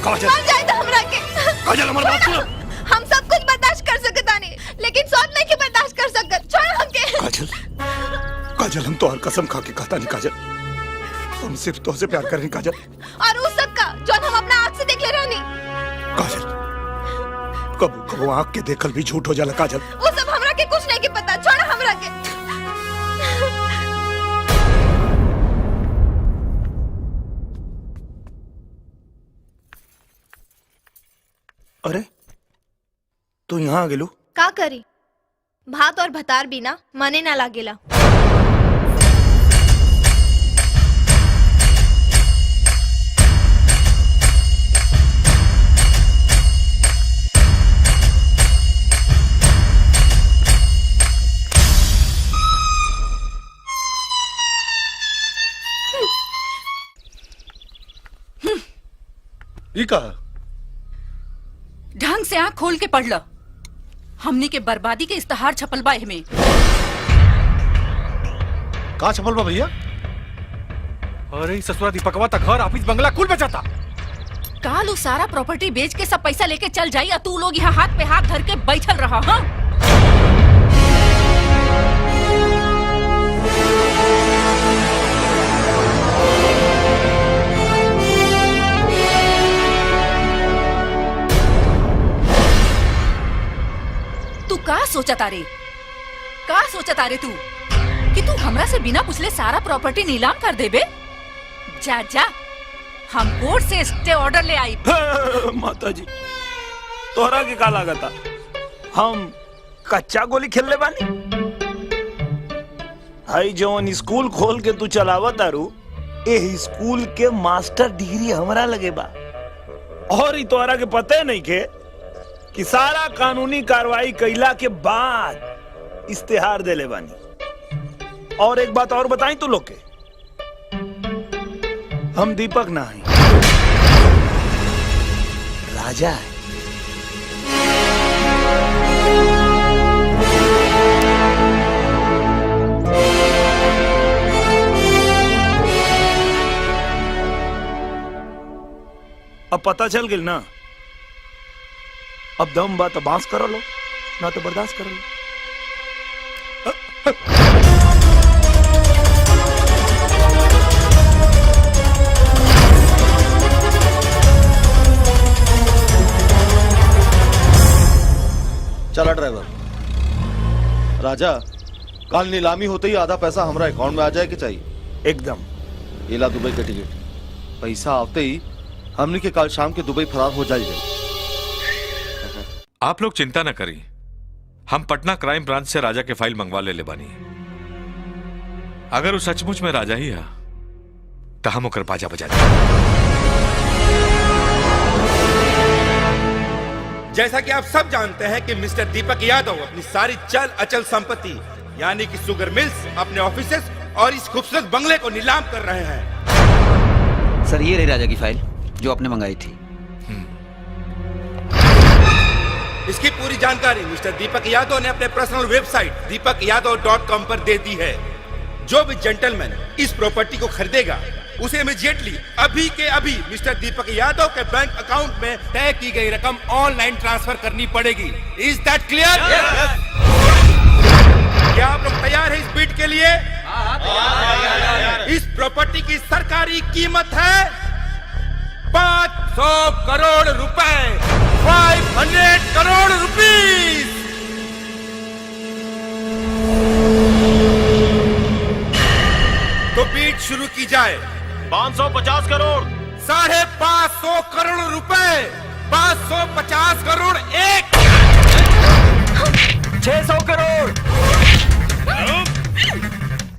काजल मर जाए तो हमरा के। काजल हमारी बात सुनो। हम सब कुछ बर्दाश्त कर सकता नहीं, लेकिन सौत नहीं की बर्दाश्त कर सकत। छोड़ हमके। काजल काजल हम तो हर कसम खा के कहता नहीं काजल, हम सिर्फ तो से प्यार करें काजल। और उस सब का जो हम अपना आँख से देख ले रहे नहीं। काजल कबू कबू आँख के देखल भी झूठ हो जाला काजल। वो सब हमरा के कुछ नहीं की पता। छोड़ हमरा के। अरे तू यहाँ आ गेलू? का करी, भात और भतार बिना मने ना लागेला। ई का ढंग से आँख खोल के पढ़ लो। हमनी के बर्बादी के इस्तेहार छपल बा में। का छपल बा भैया? अरे ससुरा दीपकवा तक घर ऑफिस बंगला कुल बेचाता। काल उ सारा प्रॉपर्टी बेच के सब पैसा लेके चल जाई और तू लोग यहाँ हाथ पे हाथ धर के बैठल रहा। हाँ तू का सोचा तारे? का सोचा तारे तू कि तू हमरा से बिना पूछले सारा प्रॉपर्टी नीलाम कर देबे? जा जा, हम कोर्ट से स्टे ऑर्डर ले आई। माता जी तोहरा के का लागता हम कच्चा गोली खेलने बानी? हाई जवन स्कूल खोल के तू चलावत तारू, ए स्कूल के मास्टर डिग्री हमरा लगे बा। और तोहरा के पता नहीं के कि सारा कानूनी कार्रवाई कैला के बाद इस्तेहार देले बानी। और एक बात और बताई तू लोग के, हम दीपक ना हैं, राजा है। अब पता चल गया ना, अब दम बात बांस करो लो ना तो बर्दाश्त करो लो। चला ड्राइवर। राजा कल नीलामी होते ही आधा पैसा हमारा अकाउंट में आ जाए कि चाहिए? एकदम। ये ला दुबई का टिकट, पैसा आते ही हमने के कल शाम के दुबई फरार हो जाएगा। आप लोग चिंता न करी, हम पटना क्राइम ब्रांच से राजा के फाइल मंगवा ले बानी। अगर वो सचमुच में राजा ही है तो हम ओकर बाजा बजा दें। जैसा कि आप सब जानते हैं कि मिस्टर दीपक यादव अपनी सारी चल अचल संपत्ति यानी कि शुगर मिल्स, अपने ऑफिसेस और इस खूबसूरत बंगले को नीलाम कर रहे हैं। सर ये रही राजा की फाइल जो आपने मंगाई थी। इसकी पूरी जानकारी मिस्टर दीपक यादव ने अपने पर्सनल वेबसाइट deepakyadav.com पर दे दी है। जो भी जेंटलमैन इस प्रॉपर्टी को खरीदेगा उसे इमीडिएटली अभी के अभी मिस्टर दीपक यादव के बैंक अकाउंट में तय की गई रकम ऑनलाइन ट्रांसफर करनी पड़ेगी। Is that clear? क्या आप लोग तैयार हैं इस बीट के लिए? इस प्रॉपर्टी की सरकारी कीमत है 500 करोड़ रुपए, 500 करोड़ रुपीस। तो बीट शुरू की जाए। 550 करोड़, 550 करोड़ रुपए, 550 करोड़ एक, 600 करोड़,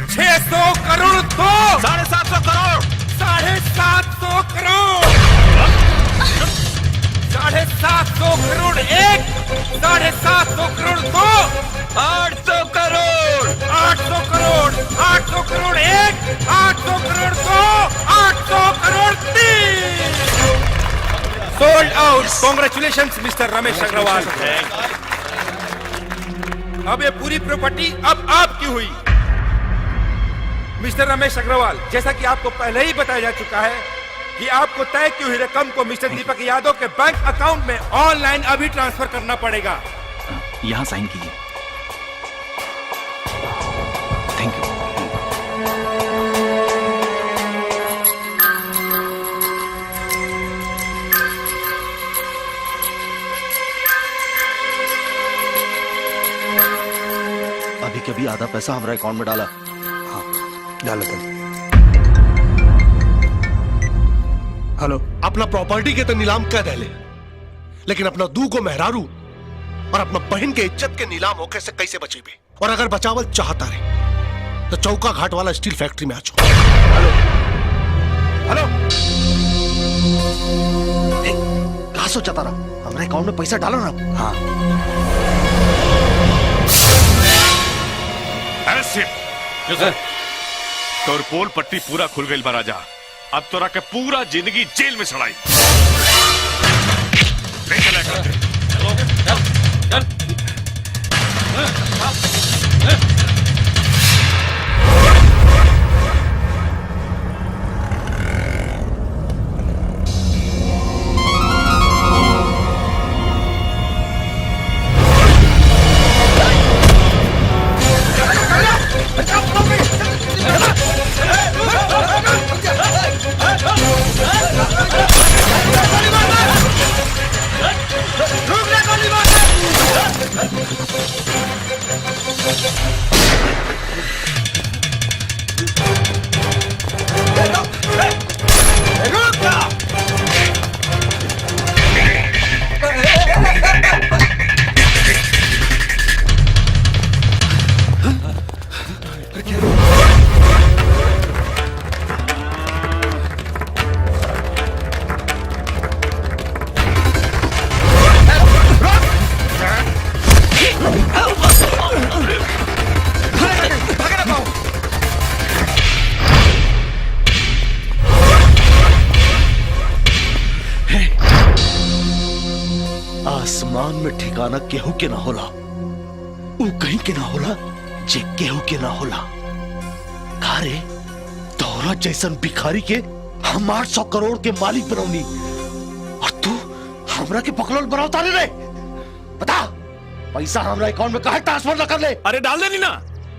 600 करोड़ दो, 750 करोड़, 750 करोड़, 750 करोड़ एक, 750 करोड़ दो, 800 करोड़, 800 करोड़, 800 करोड़ एक, 800 करोड़ दो, 800 करोड़ तीन। Sold out. Congratulations mister Ramesh Agarwal. अब ये पूरी प्रॉपर्टी अब आपकी हुई। मिस्टर रमेश अग्रवाल, जैसा कि आपको पहले ही बताया जा चुका है कि आपको तय की हुई रकम को मिस्टर दीपक यादव के बैंक अकाउंट में ऑनलाइन अभी ट्रांसफर करना पड़ेगा। यहाँ साइन कीजिए। Thank you. अभी के अभी आधा पैसा हमारा अकाउंट में डाला। हाँ डाल देते। हेलो, अपना प्रॉपर्टी के तो नीलाम कर दे, लेकिन अपना दू को मेहरारू और अपना बहन के इज्जत के नीलाम होके से कैसे बचेबे? और अगर बचावल चाहता रहे तो चौका घाट वाला स्टील फैक्ट्री में आ जाओ। हेलो हेलो, कहा सोचा तारा? हमारे अकाउंट में पैसा डालो ना। हाँ तोर पोल पट्टी पूरा खुल गई बा राजा। अब तोरा के पूरा जिंदगी जेल में सड़ाई। ले चला कर। आसमान में ठिकाना केहू के ना होला, ऊ कहीं के ना होला जे केहू के ना होला। कारे तोरा जैसन भिखारी के हम 800 करोड़ के मालिक बनौनी और तू हमरा के पकड़ल बनावता रे। बता पैसा हमरा अकाउंट में काहे ट्रांसफर न कर ले? अरे डाल देनी ना,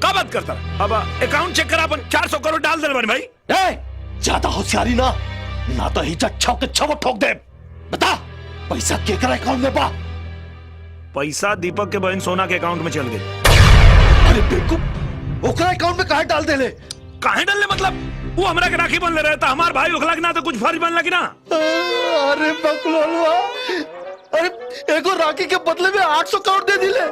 का बात करता रहा? अब अकाउंट चेक करा, अपन 400 करोड़ डाल दे भाई। ए, ज्यादा होशियारी ना तो हिजा छव के छव ठोक दे। बता पैसा केकरा अकाउंट में बा? पैसा दीपक के बहन सोना के अकाउंट में चल गई। अरे बेवकूफ, ओकरा अकाउंट में काहे डाल देले? काहे डालने मतलब? वो हमरा के राखी बनले रहता, हमार भाई ओखला के ना तो कुछ फर्ज बनला कि ना? अरे बकलोलवा, अरे एगो राखी के बदले में 800 करोड़ दे दिले।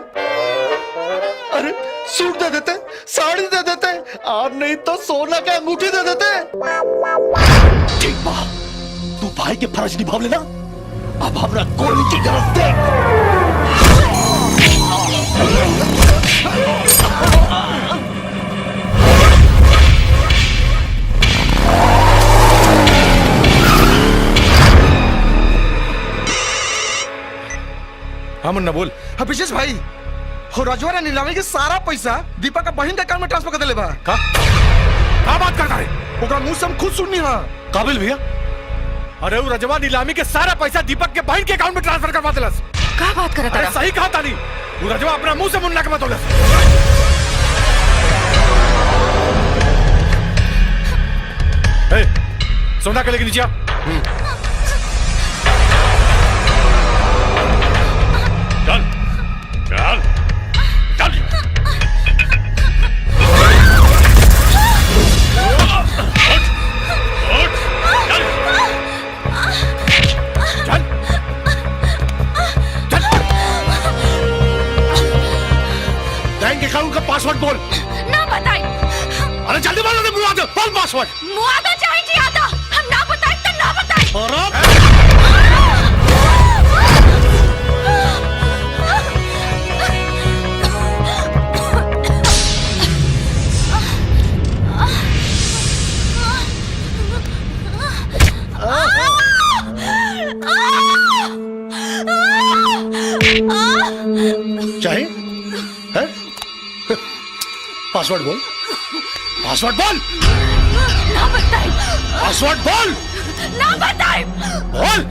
अरे सूट दे देते, साड़ी दे देते, और नहीं तो सोना के अंगूठी दे देते। ठीक बा, तू भाई के फर्ज निभाव लेना। अब हमरा गोली की गरज देख। हाँ मुन्ना बोल। हाँ विशेष भाई, हो रजवाड़ा नीलामी के सारा पैसा दीपक का बहन के अकाउंट में ट्रांसफर कर देले बा। का बात करता है? ओकरा मुंह से हम खुद सुननी हां। काबिल भैया, अरे वो रजवा नीलामी के सारा पैसा दीपक के बहन के अकाउंट में ट्रांसफर करवा दिलस। का बात करता अरे रहा? सही कहा तानी, वो रजवा अपना मुंह से मुन्ना के बतौलस। सोना के लेके नीचे आ। चल चल चल। बैंक अकाउंट का पासवर्ड बोल। ना बताई। अरे जल्दी बोलो, मुआ दो, बोल पासवर्ड। मुआदा चाहे जियादा, हम ना बताई तो ना बताई। और चाहे है? पासवर्ड बोल, पासवर्ड बोल, ना बताई। पासवर्ड बोल। ना बताए। बोल।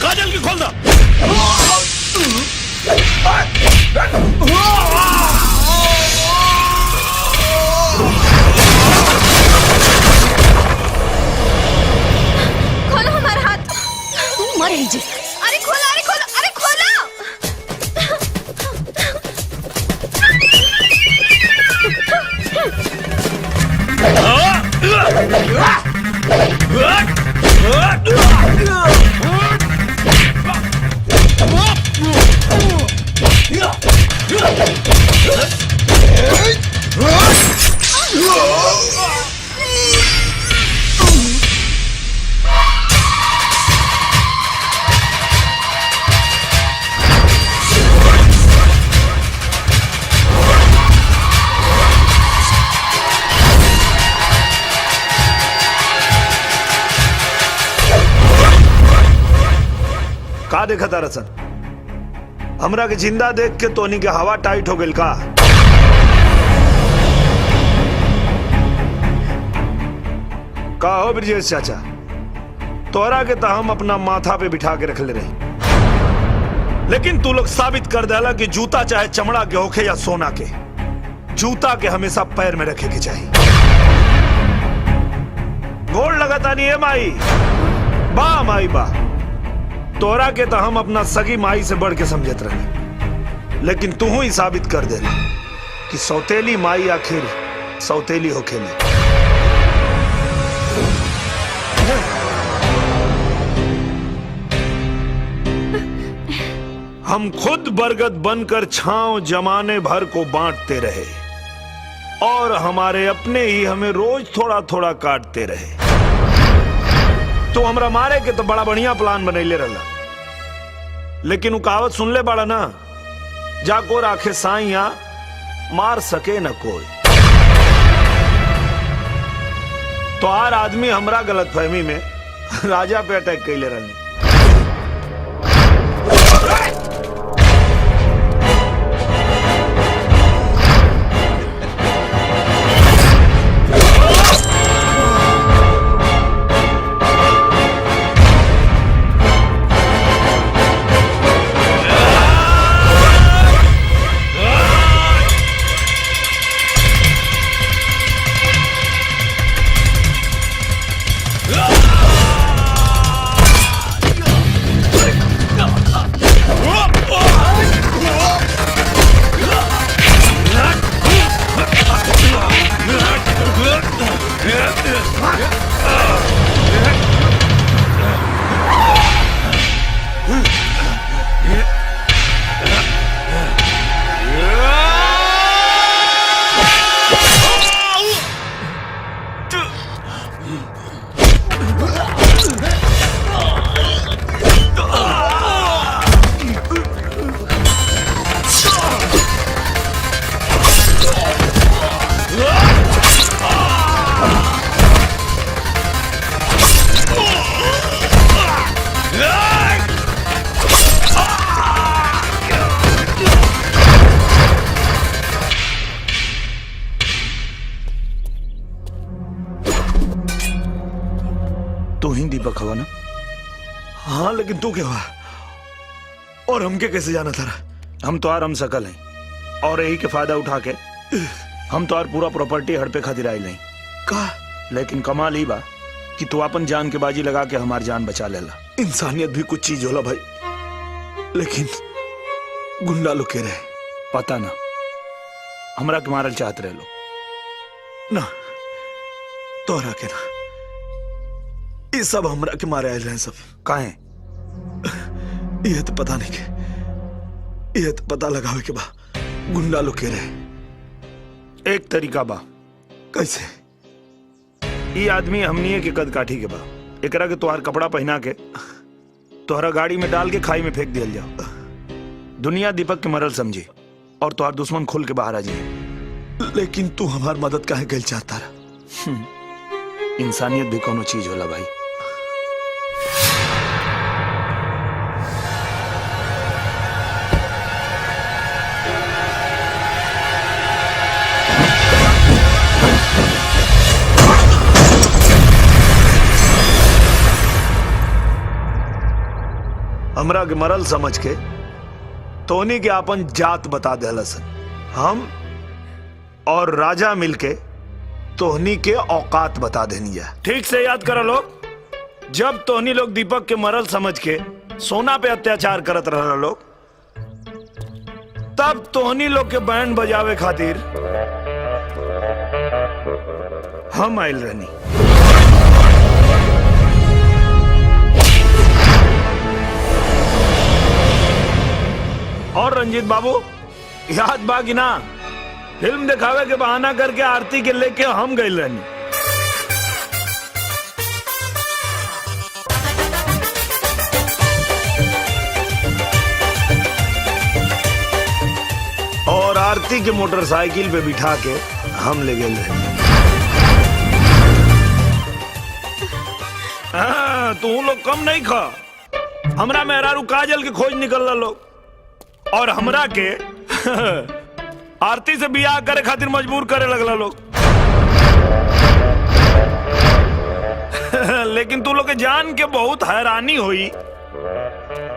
काजल की खोल दो। खोलो हमारा हाथ। तू मर ही जी। अरे खोलो, अरे खोलो, अरे खोलो। का देखा तारा सन? हमरा के जिंदा देख के तोनी के हवा टाइट हो गइल का? का हो ब्रजेश चाचा, तोरा के तो हम अपना माथा पे बिठा के रख ले रही, लेकिन तू लोग साबित कर देला कि जूता चाहे चमड़ा के होखे या सोना के, जूता के हमेशा पैर में रखे के चाहिए। गोड़ लगाता नहीं है माई, बा माई बा। तोरा के तो हम अपना सगी माई से बढ़ के समझत रहे, लेकिन तू ही साबित कर दे कि सौतेली माई आखिर सौतेली होखेली। हम खुद बरगद बनकर छांव जमाने भर को बांटते रहे और हमारे अपने ही हमें रोज थोड़ा थोड़ा काटते रहे। तो हमरा मारे के तो बड़ा बढ़िया प्लान बनैले रहला, लेकिन वो कहावत सुन ले बड़ा ना, जाको राखे साइया मार सके न कोई। तो आर आदमी हमरा गलतफहमी में राजा पे अटैक कैले रहने। दीपक हवा ना? हाँ, लेकिन तू क्या हुआ और हमके कैसे जाना था? हम तो हम सकल हैं और यही के फायदा उठा के हम तो पूरा प्रॉपर्टी हड़पे खातिर आई नहीं का। लेकिन कमाल ही बा कि तू अपन जान के बाजी लगा के हमार जान बचा लेला। इंसानियत भी कुछ चीज होला भाई, लेकिन गुंडा लोग के रहे पता ना हमरा के मारल चाहत रहे लो ना, तोहरा के ना, ये सब हमरा के मारे आए रहे सब काहे? ये तो पता नहीं के, ये तो पता लगावे के बा गुंडा लोग के रहे। एक तरीका बा कैसे ये आदमी हमनी के कद काठी के बा, एकरा के तोहार कपड़ा पहना के तोहरा गाड़ी में डाल के खाई में फेंक दिया जाओ। दुनिया दीपक के मरल समझी और तोहार दुश्मन खोल के बाहर आ जाए। लेकिन तू हमार मदद काहे गल चाहता रहा? इंसानियत भी कोनो चीज होला भाई। हमरा के मरल समझ के तोनी के अपन जात बता देला सन। हम और राजा मिलके तोहनी के औकात बता देनी है। ठीक से याद करो लोग, जब तोहनी लोग दीपक के मरल समझ के सोना पे अत्याचार करत रह लोग, तब तोहनी लोग के बैंड बजावे खातिर हम आइल रहनी। और रंजीत बाबू याद बा कि ना, फिल्म दिखावे के बहाना करके आरती के लेके हम गए रहनी। और आरती के मोटरसाइकिल पे बिठा के हम ले गए रहनी। तू लोग कम नहीं खा, हमरा मेहरारू काजल के खोज निकल रहा लोग और हमरा के आरती से बियाह करे खातिर मजबूर करे लगला लोग। लेकिन तू लोग के जान के बहुत हैरानी हुई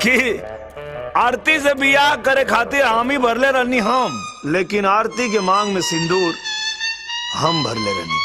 कि आरती से बियाह करे खातिर हम ही भरले रहनी हम, लेकिन आरती के मांग में सिंदूर हम भरले रहनी।